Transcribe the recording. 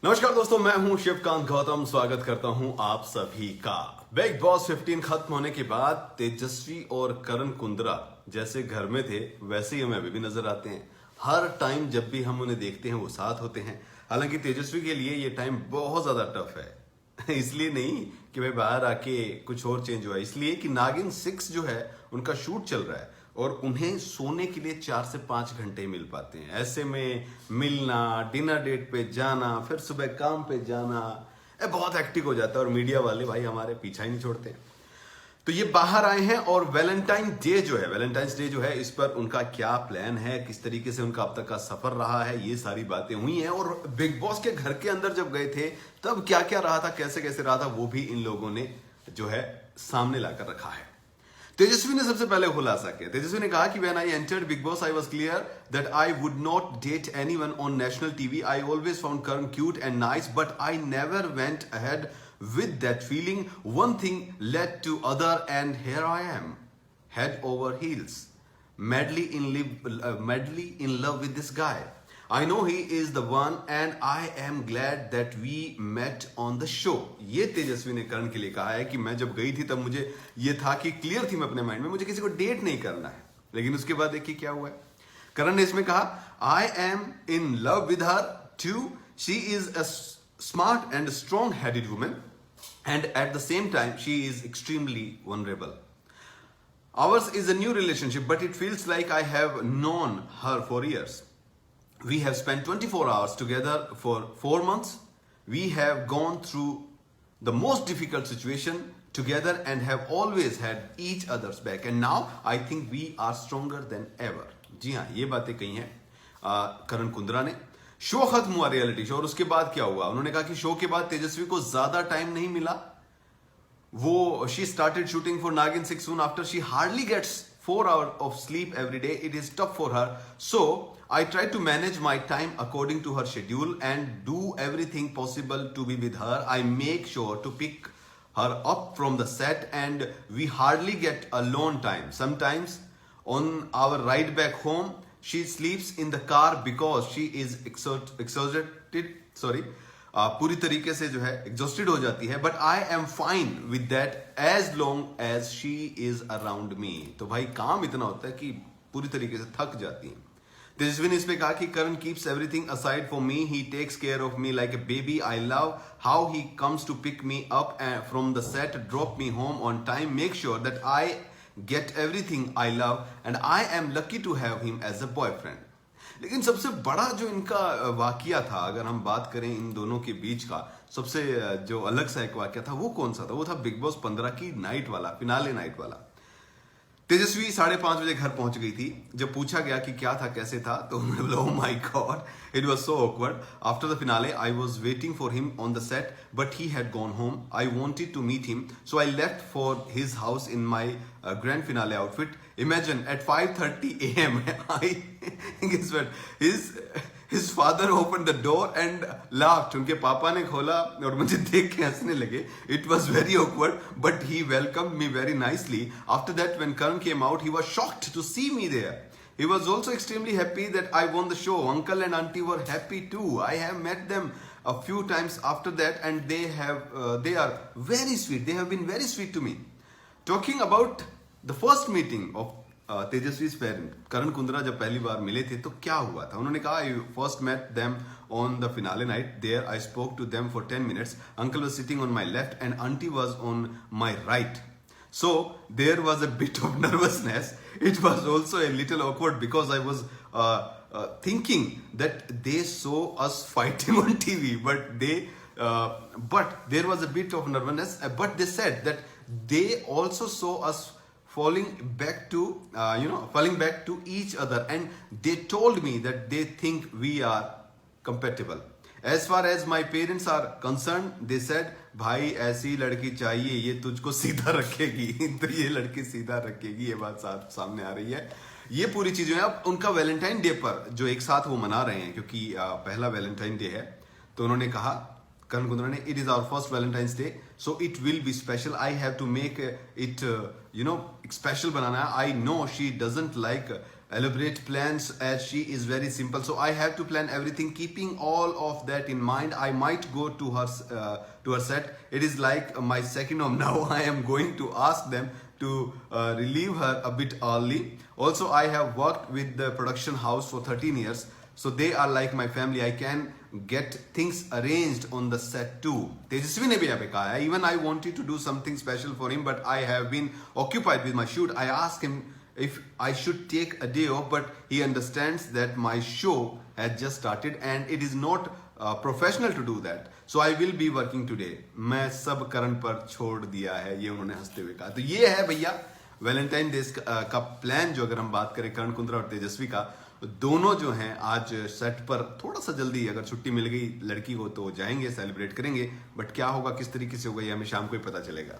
नमस्कार दोस्तों, मैं हूं शिवकांत गौतम। स्वागत करता हूं आप सभी का। बिग बॉस 15 खत्म होने के बाद तेजस्वी और करण कुंद्रा जैसे घर में थे वैसे ही हमें अभी भी नजर आते हैं। हर टाइम जब भी हम उन्हें देखते हैं वो साथ होते हैं। हालांकि तेजस्वी के लिए ये टाइम बहुत ज्यादा टफ है। इसलिए नहीं कि भाई बाहर आके कुछ और चेंज हुआ, इसलिए कि नागिन 6 जो है उनका शूट चल रहा है और उन्हें सोने के लिए 4 से 5 घंटे मिल पाते हैं। ऐसे में मिलना, डिनर डेट पे जाना, फिर सुबह काम पे जाना बहुत हेक्टिक हो जाता है और मीडिया वाले भाई हमारे पीछा ही नहीं छोड़ते। तो ये बाहर आए हैं और वैलेंटाइंस डे जो है इस पर उनका क्या प्लान है, किस तरीके से उनका अब तक का सफर रहा है, ये सारी बातें हुई हैं। और बिग बॉस के घर के अंदर जब गए थे तब क्या क्या रहा था, कैसे कैसे रहा था, वो भी इन लोगों ने जो है सामने लाकर रखा है। तेजस्वी ने सबसे पहले खुलासा किया। तेजस्वी ने कहा कि when I entered Bigg Boss I was clear that I would not date anyone on national TV. I always found Karan cute and nice but I never went ahead with that feeling. One thing led to other and here I am, head over heels, madly in love with this guy. I know he is the one and I am glad that we met on the show. ये तेजस्वी ने करण के लिए कहा है कि मैं जब गई थी तब मुझे ये था कि क्लियर थी मैं अपने माइंड में, मुझे किसी को डेट नहीं करना है। लेकिन उसके बाद देखिए क्या हुआ है। करण ने इसमें कहा I am in love with her too. She is a smart and strong headed woman. And at the same time, she is extremely vulnerable. Ours is a new relationship, but it feels like I have known her for years. We have spent 24 hours together for 4 months. We have gone through the most difficult situation together and have always had each other's back. And now I think we are stronger than ever. जी हाँ, ये बातें कही हैं करण कुंद्रा ने। Show खत्म हुआ, reality show, और उसके बाद क्या हुआ, उन्होंने कहा कि शो के बाद तेजस्वी को ज्यादा टाइम नहीं मिला। वो शी स्टार्टेड शूटिंग फॉर नागिन 6 soon after. She hardly gets 4 hours of sleep every day. It is tough for her. So I try to manage my time according to her schedule and do everything possible to be with her. I make sure to pick her up from the set and we hardly get alone time. Sometimes on our ride back home she sleeps in the car because she is exhausted. पूरी तरीके से जो है exhausted हो जाती है, but I am fine with that as long as she is around me. तो भाई काम इतना होता है कि पूरी तरीके से थक जाती है। तेजस्वी ने इस पे कहा कि करण keeps everything aside for me. He takes care of me like a baby. I love how he comes to pick me up from the set, drop me home on time, make sure that I get everything I love and I am lucky to have him as a boyfriend. लेकिन सबसे बड़ा जो इनका वाकया था, अगर हम बात करें इन दोनों के बीच का, सबसे जो अलग सा एक वाकया था वो कौन सा था? वो था बिग बॉस 15 की नाइट वाला, फिनाले नाइट वाला। तेजस्वी 5:30 बजे घर पहुंच गई थी। जब पूछा गया कि क्या था, कैसे था, तो उन्होंने बोला oh my God, it was so awkward. After the finale I was waiting for him on the set but he had gone home. I wanted to meet him so I left for his house in my grand finale outfit. Imagine at 5:30 a.m. I guess what his father opened the door and laughed. उनके पापा ने खोला और मुझे देख के हंसने लगे. It was very awkward, but he welcomed me very nicely. After that, when Karan came out, he was shocked to see me there. He was also extremely happy that I won the show. Uncle and auntie were happy too. I have met them a few times after that, and they are very sweet. They have been very sweet to me. Talking about the first meeting of Tejaswi's parent, Karan Kundra जब पहली बार मिले थे तो क्या हुआ था? उन्होंने कहा I first met them on the finale night. There I spoke to them for 10 minutes. Uncle was sitting on my left and auntie was on my right. So there was a bit of nervousness. It was also a little awkward because I was thinking that they saw us fighting on TV, but there was a bit of nervousness. But they said that they also saw us falling back to each other, and they told me that they think we are compatible. As far as my parents are concerned, they said भाई ऐसी लड़की चाहिए, ये तुझको सीधा रखेगी। तो ये लड़की सीधा रखेगी, ये बात सामने आ रही है। ये पूरी चीजें अब उनका वैलेंटाइन डे पर जो एक साथ वो मना रहे हैं, क्योंकि पहला वैलेंटाइन डे है, तो उन्होंने कहा करण कुंद्रा ने, it is our first Valentine's day so it will be special. I have to make it special बनाना है. I know she doesn't like elaborate plans as she is very simple, so I have to plan everything keeping all of that in mind. I might go to her set. It is like my second home now. I am going to ask them to relieve her a bit early. Also, I have worked with the production house for 13 years, so they are like my family. I can get things arranged on the set too. Tejasvi ne bhi यहाँ पे कहा है, even I wanted to do something special for him, but I have been occupied with my shoot. I asked him if I should take a day off, but he understands that my show has just started and it is not professional to do that. So I will be working today. मैं सब करण पर छोड़ दिया है, ये उन्होंने हंसते हुए कहा. तो ये है भैया वैलेंटाइन डे का प्लान. जो अगर हम बात करें करण कुंद्रा और तेजस्वी का, दोनों जो हैं आज सेट पर थोड़ा सा जल्दी, अगर छुट्टी मिल गई लड़की को तो जाएंगे, सेलिब्रेट करेंगे. बट क्या होगा, किस तरीके से होगा, ये हमें शाम को ही पता चलेगा.